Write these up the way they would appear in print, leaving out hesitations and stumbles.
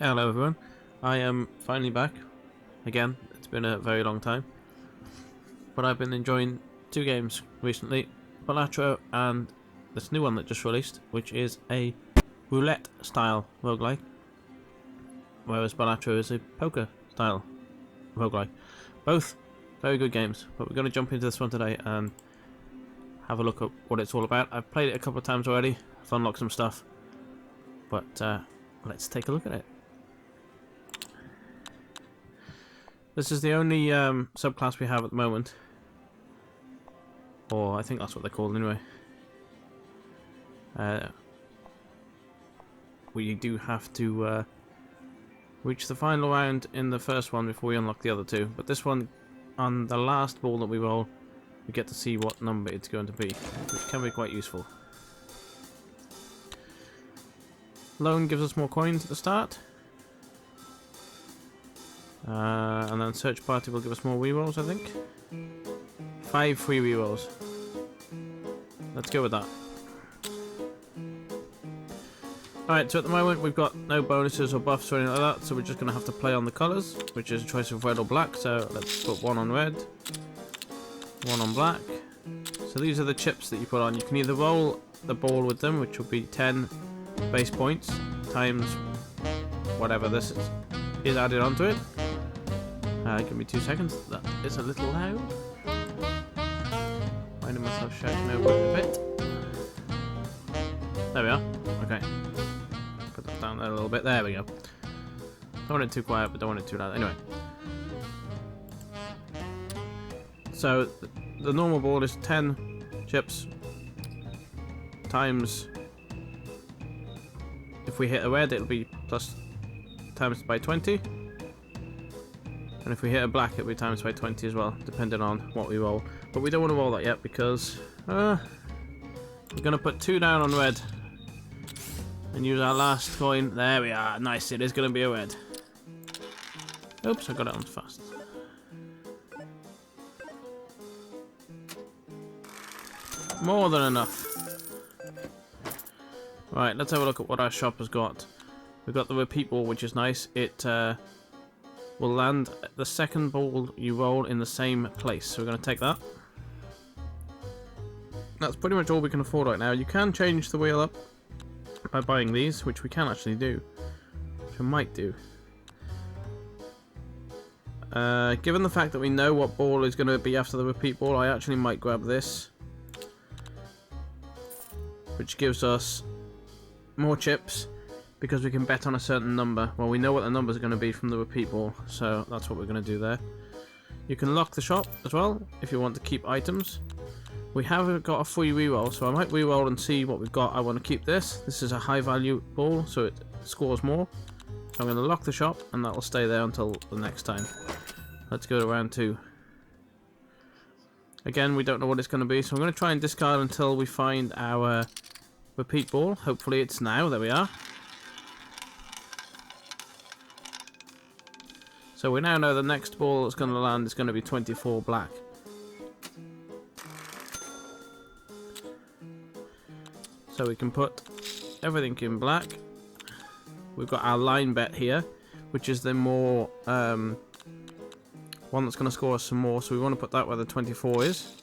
Hello everyone, I am finally back. Again, it's been a very long time. But I've been enjoying two games recently, Balatro and this new one that just released, which is a roulette style roguelike. Whereas Balatro is a poker style roguelike. Both very good games, but we're going to jump into this one today and have a look at what it's all about. I've played it a couple of times already, I've unlocked some stuff, but let's take a look at it. This is the only subclass we have at the moment. Or I think that's what they're called anyway. We do have to reach the final round in the first one before we unlock the other two. But this one, on the last ball that we roll, we get to see what number it's going to be, which can be quite useful. Loan gives us more coins at the start. And then search party will give us more rerolls, I think. 5 free rerolls. Let's go with that. Alright, so at the moment we've got no bonuses or buffs or anything like that, so we're just going to have to play on the colours, which is a choice of red or black, so let's put one on red, one on black. So these are the chips that you put on. You can either roll the ball with them, which will be 10 base points, times whatever this is added onto it. Give me 2 seconds. That is a little loud. Finding myself shouting over it a bit. There we are. Okay. Put that down there a little bit. There we go. Don't want it too quiet, but don't want it too loud. Anyway. So, the normal ball is 10 chips times... If we hit a red, it'll be plus times by 20. And if we hit a black, it'll be times by 20 as well, depending on what we roll. But we don't want to roll that yet because we're going to put 2 down on red and use our last coin. There we are. Nice. It is going to be a red. Oops, I got it on fast. More than enough. Right, let's have a look at what our shop has got. We've got the repeat ball, which is nice. It will land the second ball you roll in the same place. So we're going to take that. That's pretty much all we can afford right now. You can change the wheel up by buying these, which we can actually do. Which I might do. Given the fact that we know what ball is going to be after the repeat ball, I actually might grab this. Which gives us more chips. Because we can bet on a certain number. Well, we know what the numbers are going to be from the repeat ball, so that's what we're going to do there. You can lock the shop as well, if you want to keep items. We have got a free reroll, so I might reroll and see what we've got. I want to keep this. This is a high value ball, so it scores more. So I'm going to lock the shop, and that will stay there until the next time. Let's go to round 2. Again, we don't know what it's going to be, so I'm going to try and discard until we find our repeat ball. Hopefully it's now. There we are. So we now know the next ball that's going to land is going to be 24 black. So we can put everything in black. We've got our line bet here, which is the more one that's going to score us some more. So we want to put that where the 24 is.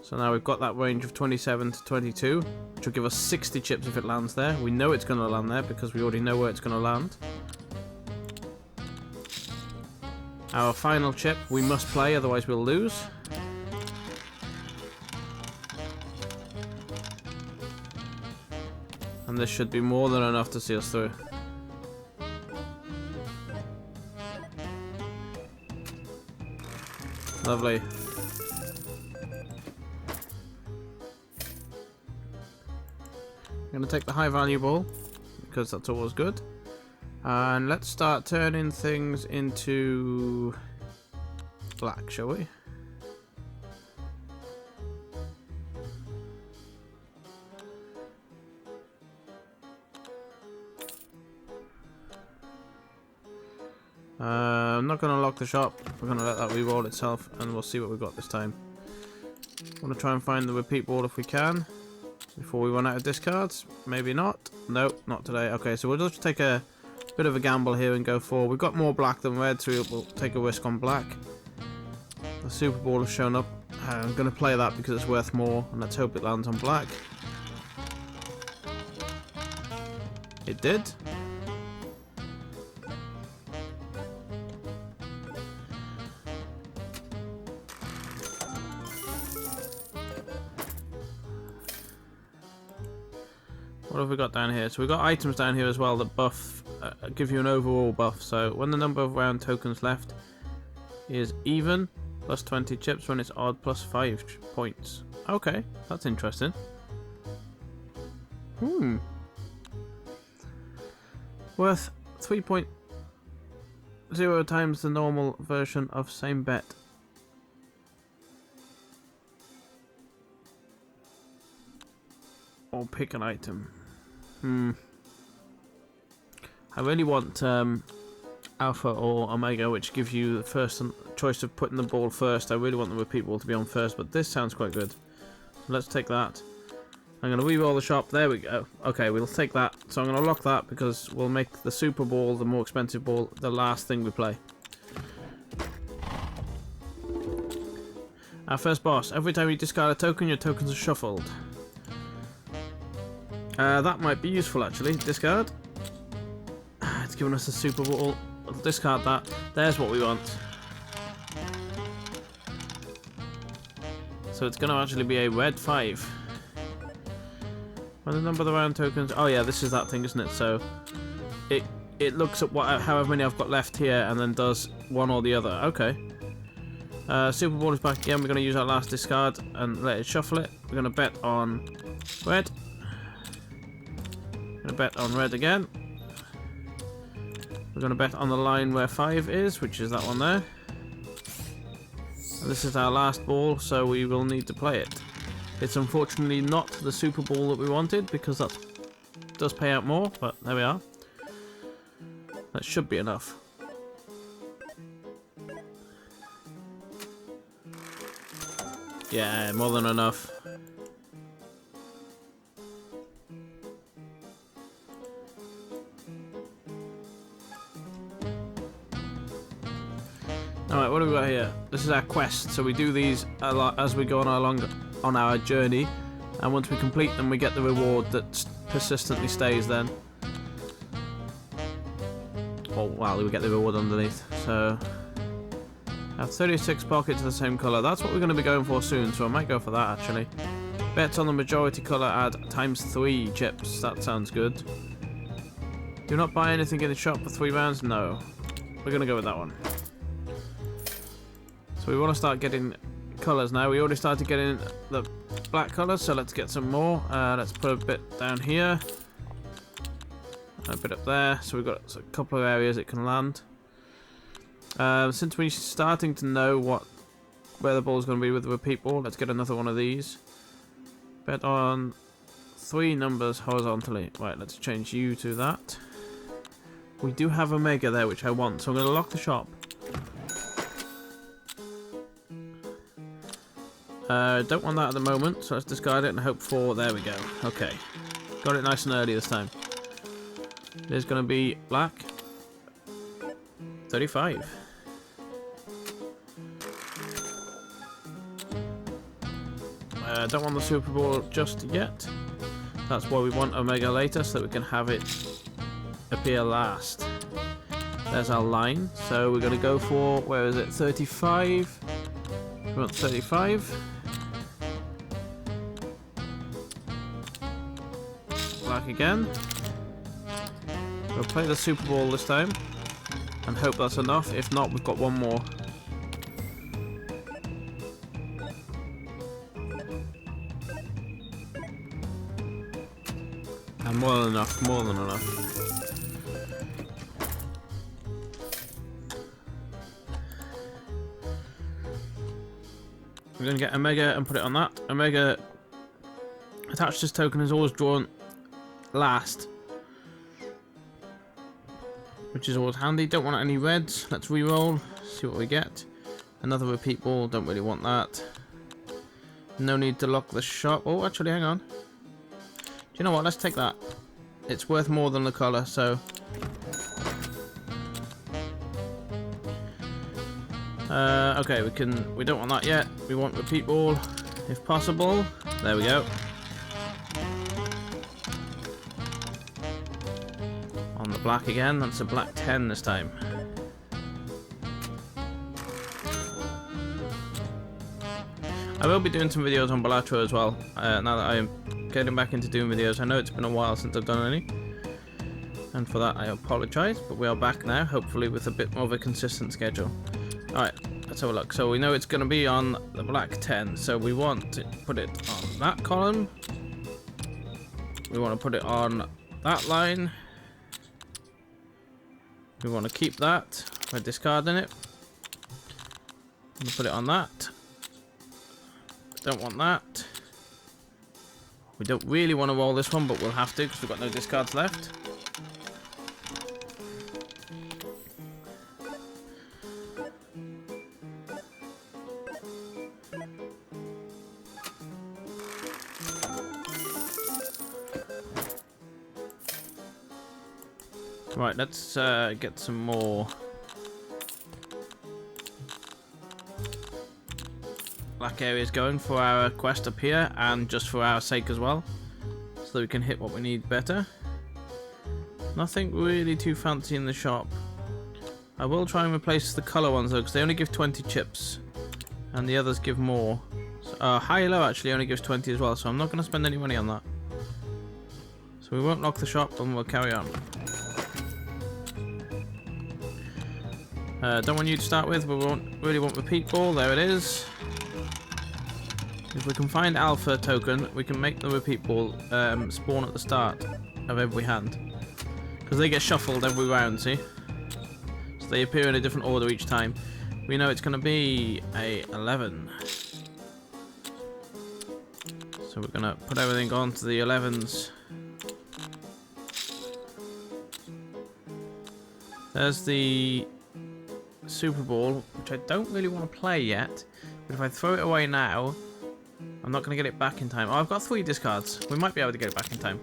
So now we've got that range of 27 to 22, which will give us 60 chips if it lands there. We know it's going to land there because we already know where it's going to land. Our final chip, we must play, otherwise we'll lose. And this should be more than enough to see us through. Lovely. I'm going to take the high value ball, because that's always good. And let's start turning things into black, shall we? I'm not going to lock the shop. We're going to let that re-roll itself, and we'll see what we've got this time. Want to try and find the repeat ball if we can before we run out of discards. Maybe not. Nope, not today. Okay, so we'll just take a bit of a gamble here and go for. We've got more black than red, so we'll take a risk on black. The Super Ball has shown up. I'm going to play that because it's worth more, and let's hope it lands on black. It did. What have we got down here? So we've got items down here as well that buff, give you an overall buff. So when the number of round tokens left is even, plus 20 chips. When it's odd, plus 5 points. Okay, that's interesting. Worth 3.0 times the normal version of same bet. Or pick an item. I really want Alpha or Omega, which gives you the first choice of putting the ball first. I really want the repeat ball to be on first, but this sounds quite good. So let's take that. I'm going to re-roll the shop. There we go. Okay, we'll take that. So I'm going to lock that because we'll make the Super Ball, the more expensive ball, the last thing we play. Our first boss. Every time you discard a token, your tokens are shuffled. That might be useful actually. Discard. It's given us a Super Ball. We'll discard that. There's what we want. So it's going to actually be a red 5. When the number of the round tokens... Oh yeah, this is that thing, isn't it? So it looks at however many I've got left here and then does one or the other. Okay. Super Ball is back again. We're going to use our last discard and let it shuffle it. We're going to bet on red. We're going to bet on red again. We're going to bet on the line where 5 is, which is that one there. And this is our last ball, so we will need to play it. It's unfortunately not the Super Ball that we wanted, because that does pay out more, but there we are. That should be enough. Yeah, more than enough. Alright, what do we got here? This is our quest, so we do these a lot as we go on our journey, and once we complete them we get the reward that persistently stays then. Oh wow, we get the reward underneath. So I have 36 pockets of the same colour. That's what we're going to be going for soon, so I might go for that actually. Bets on the majority colour add ×3 chips. That sounds good. Do not buy anything in the shop for 3 rounds? No. We're going to go with that one. So we want to start getting colours now. We already started getting the black colours, so let's get some more. Let's put a bit down here. A bit up there. So we've got a couple of areas it can land. Since we're starting to know where the ball's going to be with the repeat ball, let's get another one of these. Bet on 3 numbers horizontally. Right, let's change you to that. We do have Omega there, which I want, so I'm going to lock the shop. Don't want that at the moment, so let's discard it and hope for... There we go. Okay. Got it nice and early this time. There's going to be black. 35. Don't want the Super Ball just yet. That's why we want Omega later, so that we can have it appear last. There's our line. So we're going to go for... Where is it? 35. We want 35. Black again. We'll play the Super Ball this time and hope that's enough. If not, we've got one more. And more than enough, more than enough. We're going to get Omega and put it on that. Omega attached this token is always drawn last, which is always handy. Don't want any reds. Let's re-roll, see what we get. Another repeat ball, don't really want that. No need to lock the shop. Oh, actually, hang on. Do you know what? Let's take that. It's worth more than the colour, so Okay, we don't want that yet. We want repeat ball, if possible. There we go. On the black again, that's a black 10 this time. I will be doing some videos on balatro as well, now that I am getting back into doing videos. I know it's been a while since I've done any, and for that I apologise, but we are back now, hopefully with a bit more of a consistent schedule. Alright, let's have a look. So we know it's going to be on the black 10, so we want to put it on that column. We want to put it on that line. We want to keep that by discarding it. I'm going to put it on that. Don't want that. We don't really want to roll this one, but we'll have to because we've got no discards left. Right, let's get some more black areas going for our quest up here, and just for our sake as well, so that we can hit what we need better. Nothing really too fancy in the shop. I will try and replace the colour ones though, because they only give 20 chips, and the others give more. So, high-low actually only gives 20 as well, so I'm not going to spend any money on that. So we won't lock the shop, and we'll carry on. Don't want you to start with, but we really want repeat ball. There it is. If we can find alpha token, we can make the repeat ball spawn at the start of every hand. Because they get shuffled every round, see? So they appear in a different order each time. We know it's going to be a 11. So we're going to put everything onto the 11s. There's the Super Ball, which I don't really want to play yet. But if I throw it away now, I'm not going to get it back in time. Oh, I've got 3 discards. We might be able to get it back in time.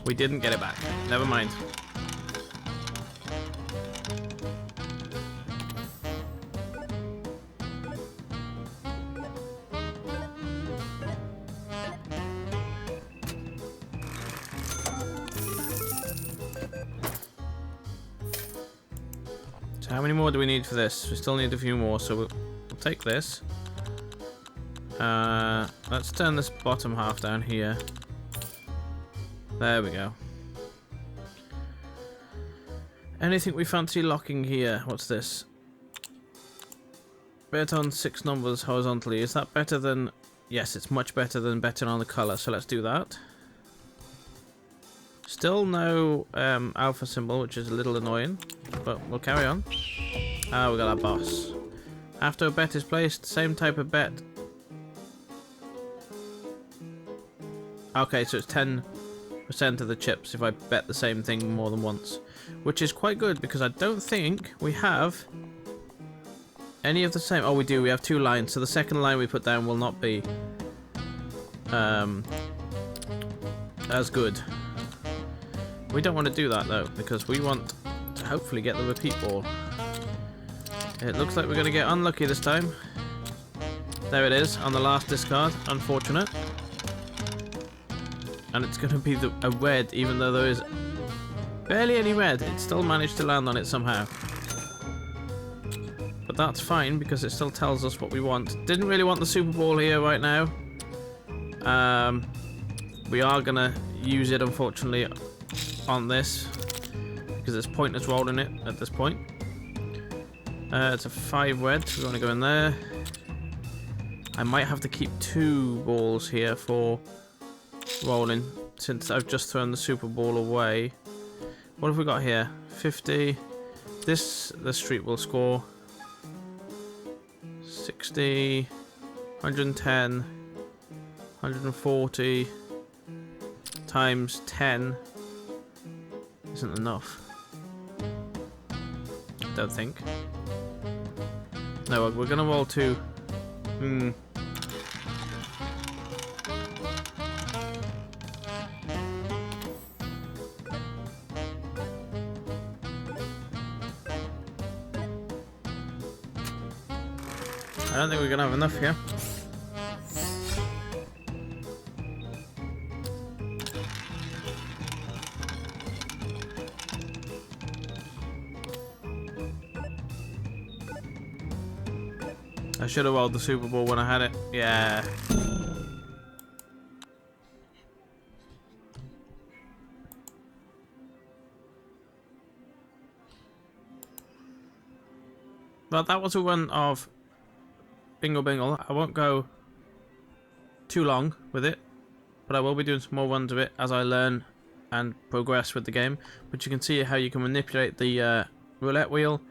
We didn't get it back. Never mind. So how many more do we need for this? We still need a few more, so we'll take this. Let's turn this bottom half down here. There we go. Anything we fancy locking here? What's this? Bet on 6 numbers horizontally. Is that better than... Yes, it's much better than betting on the colour, so let's do that. Still no alpha symbol, which is a little annoying, but we'll carry on. Ah, we got our boss. After a bet is placed, same type of bet. Okay, so it's 10% of the chips if I bet the same thing more than once, which is quite good because I don't think we have any of the same. Oh, we do. We have 2 lines, so the second line we put down will not be as good. We don't want to do that though, because we want to hopefully get the repeat ball. It looks like we're going to get unlucky this time. There it is on the last discard. Unfortunate. And it's going to be a red, even though there is barely any red. It still managed to land on it somehow. But that's fine, because it still tells us what we want. Didn't really want the Super Ball here right now. We are going to use it, unfortunately, on this, because it's pointless rolling it at this point. It's a 5 red, so we want to go in there. I might have to keep 2 balls here for rolling, since I've just thrown the Super Ball away. What have we got here? 50. The street will score 60, 110, 140 times 10 isn't enough. Don't think. No, we're gonna roll 2. I don't think we're gonna have enough here. I should have rolled the Super Bowl when I had it. Yeah. But that was a run of bingle. I won't go too long with it, but I will be doing some more runs of it as I learn and progress with the game. But you can see how you can manipulate the roulette wheel,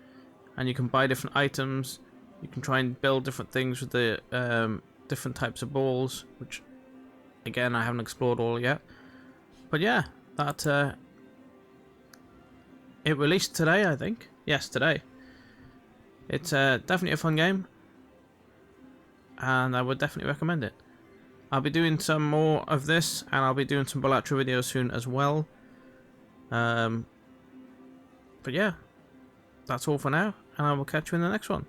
and you can buy different items. You can try and build different things with the different types of balls, which again I haven't explored all yet. But yeah, that it released today, I think. Yes, today. It's definitely a fun game, and I would definitely recommend it. I'll be doing some more of this, and I'll be doing some balatro videos soon as well. But yeah, that's all for now, and I will catch you in the next one.